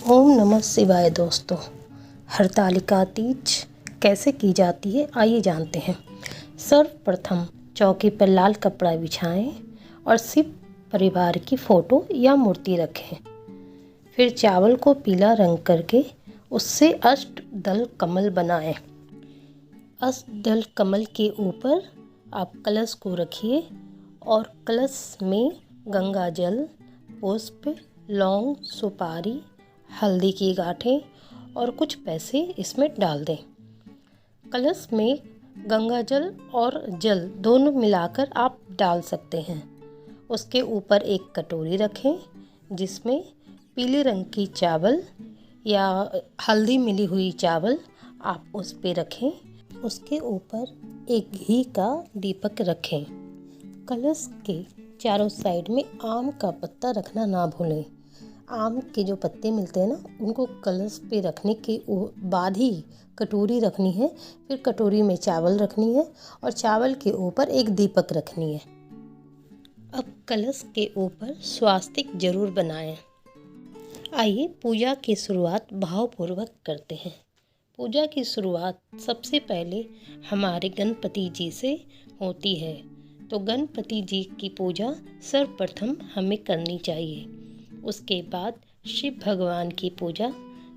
ओम नमः शिवाय। दोस्तों, हरतालिका तीज कैसे की जाती है, आइए जानते हैं। सर्वप्रथम चौकी पर लाल कपड़ा बिछाएं और शिव परिवार की फोटो या मूर्ति रखें। फिर चावल को पीला रंग करके उससे अष्टदल कमल बनाएं। अष्टदल कमल के ऊपर आप कलश को रखिए और कलश में गंगा जल, पुष्प, लौंग, सुपारी, हल्दी की गांठें और कुछ पैसे इसमें डाल दें। कलश में गंगा जल और जल दोनों मिलाकर आप डाल सकते हैं। उसके ऊपर एक कटोरी रखें जिसमें पीले रंग की चावल या हल्दी मिली हुई चावल आप उस पे रखें। उसके ऊपर एक घी का दीपक रखें। कलश के चारों साइड में आम का पत्ता रखना ना भूलें। आम के जो पत्ते मिलते हैं ना, उनको कलश पे रखने के बाद ही कटोरी रखनी है। फिर कटोरी में चावल रखनी है और चावल के ऊपर एक दीपक रखनी है। अब कलश के ऊपर स्वास्तिक जरूर बनाएं। आइए पूजा की शुरुआत भावपूर्वक करते हैं। पूजा की शुरुआत सबसे पहले हमारे गणपति जी से होती है, तो गणपति जी की पूजा सर्वप्रथम हमें करनी चाहिए। उसके बाद शिव भगवान की पूजा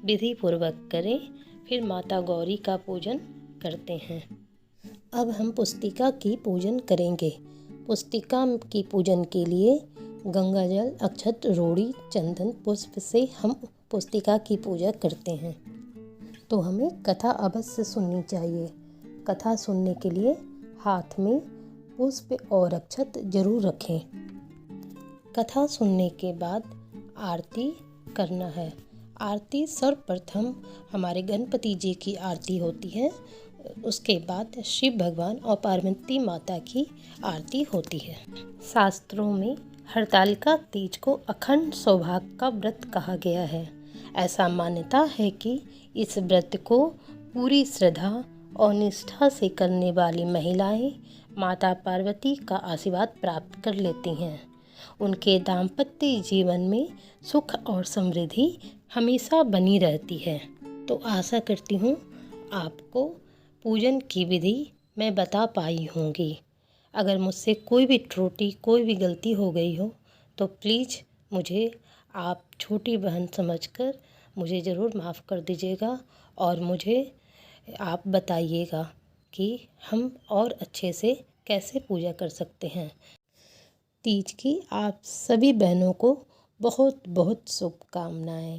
विधि पूर्वक करें। फिर माता गौरी का पूजन करते हैं। अब हम पुस्तिका की पूजन करेंगे। पुस्तिका की पूजन के लिए गंगा जल, अक्षत, रोड़ी, चंदन, पुष्प से हम पुस्तिका की पूजा करते हैं। तो हमें कथा अवश्य सुननी चाहिए। कथा सुनने के लिए हाथ में पुष्प और अक्षत जरूर रखें। कथा सुनने के बाद आरती करना है। आरती सर्वप्रथम हमारे गणपति जी की आरती होती है। उसके बाद शिव भगवान और पार्वती माता की आरती होती है। शास्त्रों में हरतालिका तीज को अखंड सौभाग्य का व्रत कहा गया है। ऐसा मान्यता है कि इस व्रत को पूरी श्रद्धा और निष्ठा से करने वाली महिलाएं माता पार्वती का आशीर्वाद प्राप्त कर लेती हैं। उनके दाम्पत्य जीवन में सुख और समृद्धि हमेशा बनी रहती है। तो आशा करती हूँ आपको पूजन की विधि मैं बता पाई होंगी। अगर मुझसे कोई भी त्रुटि, कोई भी गलती हो गई हो तो प्लीज़ मुझे आप छोटी बहन समझकर मुझे ज़रूर माफ़ कर दीजिएगा और मुझे आप बताइएगा कि हम और अच्छे से कैसे पूजा कर सकते हैं। तीज की आप सभी बहनों को बहुत बहुत शुभकामनाएं।